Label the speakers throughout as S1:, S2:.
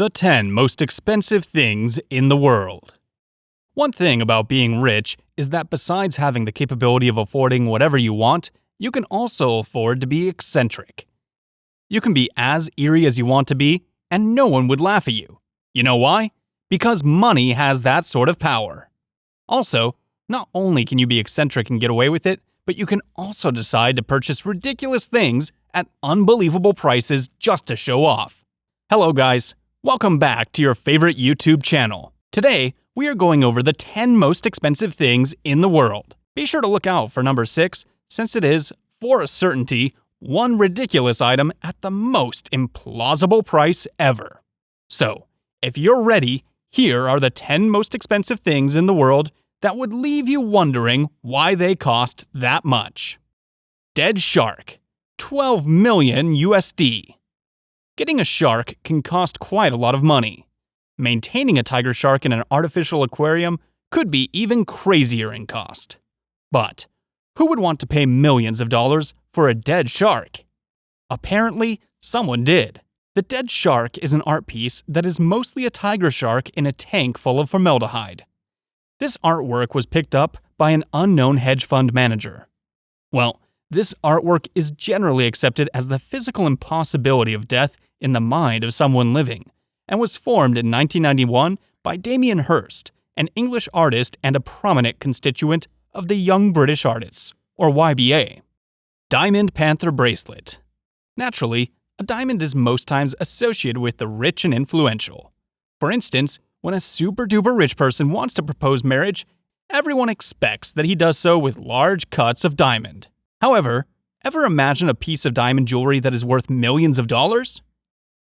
S1: The 10 most expensive things in the world. One thing about being rich is that besides having the capability of affording whatever you want, you can also afford to be eccentric. You can be as eerie as you want to be, and no one would laugh at you. You know why? Because money has that sort of power. Also, not only can you be eccentric and get away with it, but you can also decide to purchase ridiculous things at unbelievable prices just to show off. Hello guys, welcome back to your favorite YouTube channel. Today, we are going over the 10 most expensive things in the world. Be sure to look out for number 6, since it is, for a certainty, one ridiculous item at the most implausible price ever. So, if you're ready, here are the 10 most expensive things in the world that would leave you wondering why they cost that much. Dead shark, 12 million USD. Getting a shark can cost quite a lot of money. Maintaining a tiger shark in an artificial aquarium could be even crazier in cost. But who would want to pay millions of dollars for a dead shark? Apparently, someone did. The dead shark is an art piece that is mostly a tiger shark in a tank full of formaldehyde. This artwork was picked up by an unknown hedge fund manager. Well, this artwork is generally accepted as the physical impossibility of death in the mind of someone living, and was formed in 1991 by Damien Hirst, an English artist and a prominent constituent of the Young British Artists, or YBA. Diamond Panther Bracelet. Naturally, a diamond is most times associated with the rich and influential. For instance, when a super-duper rich person wants to propose marriage, everyone expects that he does so with large cuts of diamond. However, ever imagine a piece of diamond jewelry that is worth millions of dollars?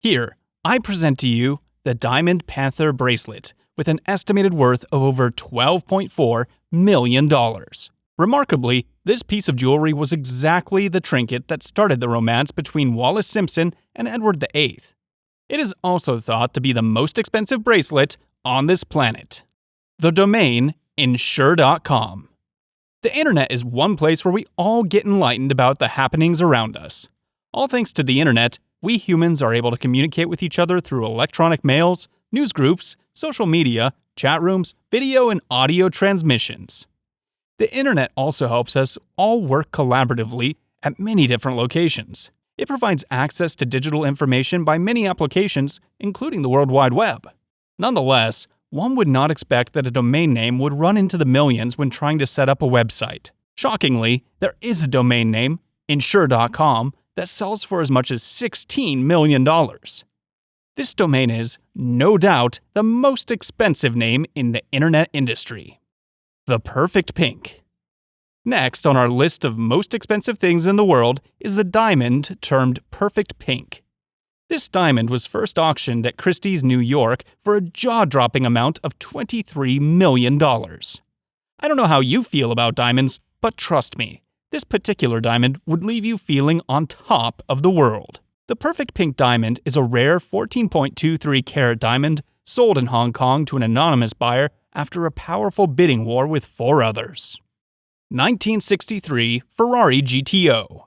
S1: Here, I present to you the Diamond Panther Bracelet with an estimated worth of over $12.4 million. Remarkably, this piece of jewelry was exactly the trinket that started the romance between Wallis Simpson and Edward VIII. It is also thought to be the most expensive bracelet on this planet. The domain Insure.com. The internet is one place where we all get enlightened about the happenings around us. All thanks to the internet, we humans are able to communicate with each other through electronic mails, news groups, social media, chat rooms, video and audio transmissions. The internet also helps us all work collaboratively at many different locations. It provides access to digital information by many applications, including the World Wide Web. Nonetheless, one would not expect that a domain name would run into the millions when trying to set up a website. Shockingly, there is a domain name, Insure.com, that sells for as much as $16 million. This domain is, no doubt, the most expensive name in the internet industry. The Perfect Pink. Next on our list of most expensive things in the world is the diamond termed Perfect Pink. This diamond was first auctioned at Christie's, New York for a jaw-dropping amount of $23 million. I don't know how you feel about diamonds, but trust me, this particular diamond would leave you feeling on top of the world. The Perfect Pink diamond is a rare 14.23 carat diamond sold in Hong Kong to an anonymous buyer after a powerful bidding war with 4 others. 1963 Ferrari GTO.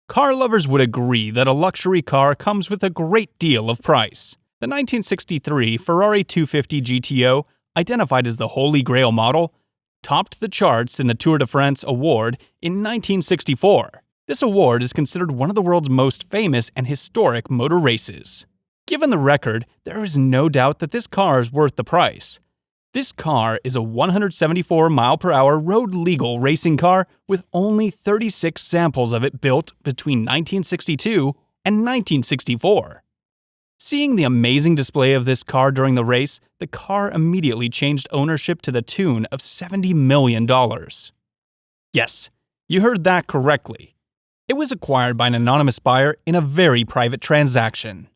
S1: Car lovers would agree that a luxury car comes with a great deal of price. The 1963 Ferrari 250 GTO, identified as the Holy Grail model, topped the charts in the Tour de France award in 1964. This award is considered one of the world's most famous and historic motor races. Given the record, there is no doubt that this car is worth the price. This car is a 174-mile-per-hour road-legal racing car with only 36 samples of it built between 1962 and 1964. Seeing the amazing display of this car during the race, the car immediately changed ownership to the tune of $70 million. Yes, you heard that correctly. It was acquired by an anonymous buyer in a very private transaction.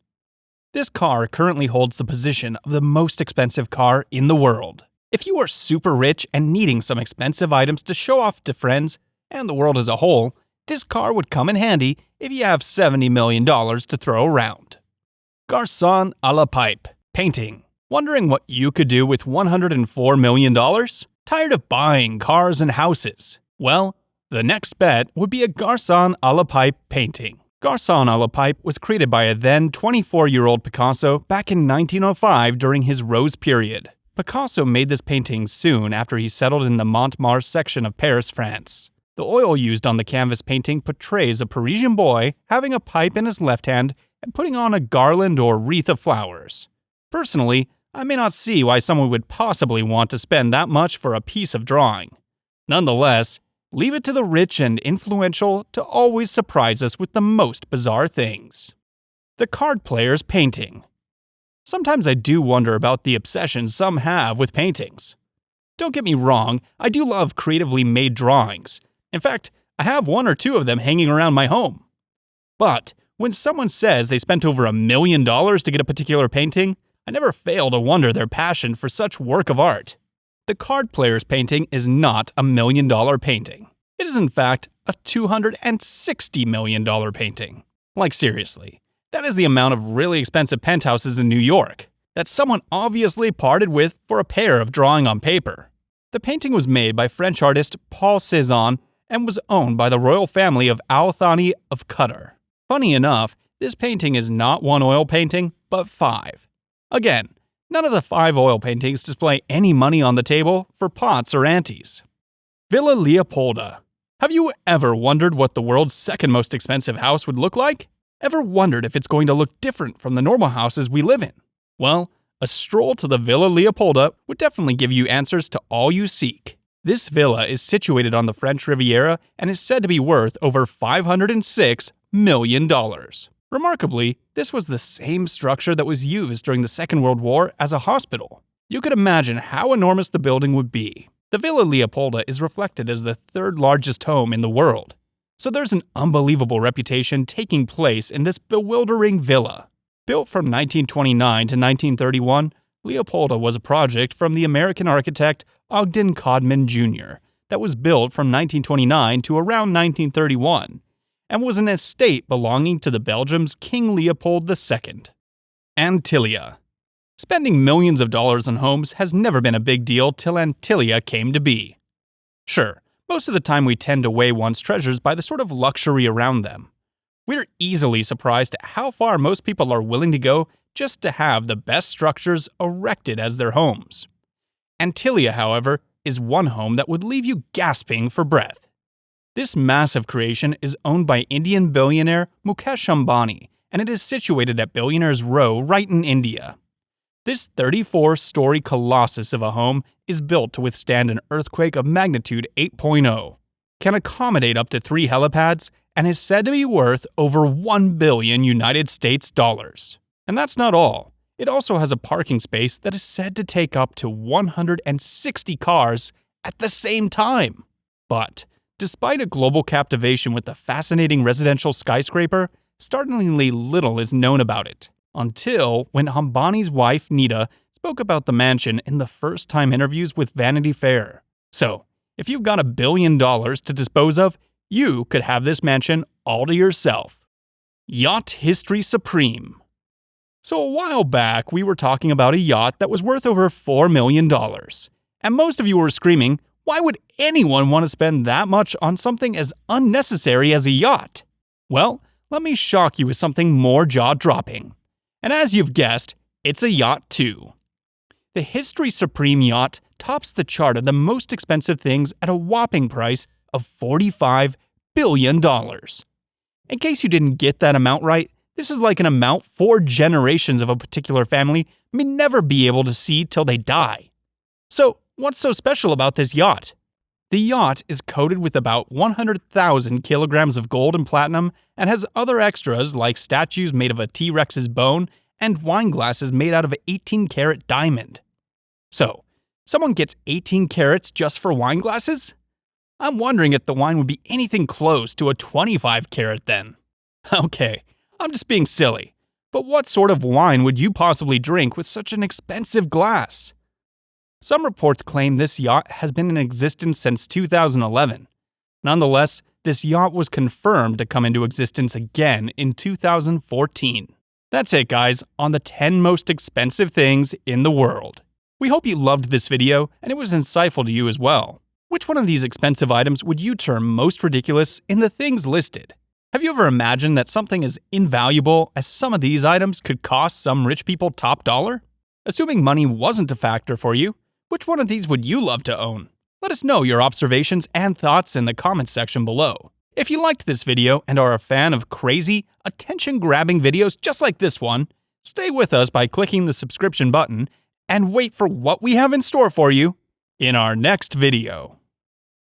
S1: This car currently holds the position of the most expensive car in the world. If you are super rich and needing some expensive items to show off to friends and the world as a whole, this car would come in handy if you have $70 million to throw around. Garçon à la pipe. Painting. Wondering what you could do with $104 million? Tired of buying cars and houses? Well, the next bet would be a Garçon à la pipe painting. Garçon à la Pipe was created by a then 24-year-old Picasso back in 1905 during his Rose period. Picasso made this painting soon after he settled in the Montmartre section of Paris, France. The oil used on the canvas painting portrays a Parisian boy having a pipe in his left hand and putting on a garland or wreath of flowers. Personally, I may not see why someone would possibly want to spend that much for a piece of drawing. Nonetheless, leave it to the rich and influential to always surprise us with the most bizarre things. The card player's painting. Sometimes I do wonder about the obsession some have with paintings. Don't get me wrong, I do love creatively made drawings. In fact, I have one or two of them hanging around my home. But when someone says they spent over $1 million to get a particular painting, I never fail to wonder their passion for such work of art. The card player's painting is not a $1 million painting. It is in fact a $260 million painting. Like seriously, that is the amount of really expensive penthouses in New York that someone obviously parted with for a pair of drawing on paper. The painting was made by French artist Paul Cézanne and was owned by the royal family of Al Thani of Qatar. Funny enough, this painting is not one oil painting, but 5. Again, none of the 5 oil paintings display any money on the table for pots or antes. Villa Leopolda. Have you ever wondered what the world's second most expensive house would look like? Ever wondered if it's going to look different from the normal houses we live in? Well, a stroll to the Villa Leopolda would definitely give you answers to all you seek. This villa is situated on the French Riviera and is said to be worth over $506 million. Remarkably, this was the same structure that was used during the Second World War as a hospital. You could imagine how enormous the building would be. The Villa Leopolda is reflected as the 3rd largest home in the world. So there's an unbelievable reputation taking place in this bewildering villa. Built from 1929 to 1931, Leopolda was a project from the American architect Ogden Codman Jr. that was built from 1929 to around 1931. And was an estate belonging to the Belgium's King Leopold II. Antilia. Spending millions of dollars on homes has never been a big deal till Antilia came to be. Sure, most of the time we tend to weigh one's treasures by the sort of luxury around them. We're easily surprised at how far most people are willing to go just to have the best structures erected as their homes. Antilia, however, is one home that would leave you gasping for breath. This massive creation is owned by Indian billionaire Mukesh Ambani, and it is situated at Billionaires Row right in India. This 34-story colossus of a home is built to withstand an earthquake of magnitude 8.0, can accommodate up to 3 helipads, and is said to be worth over $1 billion United States dollars. And that's not all. It also has a parking space that is said to take up to 160 cars at the same time. But despite a global captivation with the fascinating residential skyscraper, startlingly little is known about it, until when Ambani's wife Nita spoke about the mansion in the first-time interviews with Vanity Fair. So, if you've got $1 billion to dispose of, you could have this mansion all to yourself. Yacht History Supreme. So a while back, we were talking about a yacht that was worth over $4 million. And most of you were screaming, why would anyone want to spend that much on something as unnecessary as a yacht? Well, let me shock you with something more jaw-dropping. And as you've guessed, it's a yacht too. The History Supreme yacht tops the chart of the most expensive things at a whopping price of $45 billion. In case you didn't get that amount right, this is like an amount 4 generations of a particular family may never be able to see till they die. So, what's so special about this yacht? The yacht is coated with about 100,000 kilograms of gold and platinum and has other extras like statues made of a T-Rex's bone and wine glasses made out of 18-karat diamond. So, someone gets 18 carats just for wine glasses? I'm wondering if the wine would be anything close to a 25-carat then. Okay, I'm just being silly, but what sort of wine would you possibly drink with such an expensive glass? Some reports claim this yacht has been in existence since 2011. Nonetheless, this yacht was confirmed to come into existence again in 2014. That's it, guys, on the 10 most expensive things in the world. We hope you loved this video and it was insightful to you as well. Which one of these expensive items would you term most ridiculous in the things listed? Have you ever imagined that something as invaluable as some of these items could cost some rich people top dollar? Assuming money wasn't a factor for you, which one of these would you love to own? Let us know your observations and thoughts in the comments section below. If you liked this video and are a fan of crazy, attention-grabbing videos just like this one, stay with us by clicking the subscription button and wait for what we have in store for you in our next video.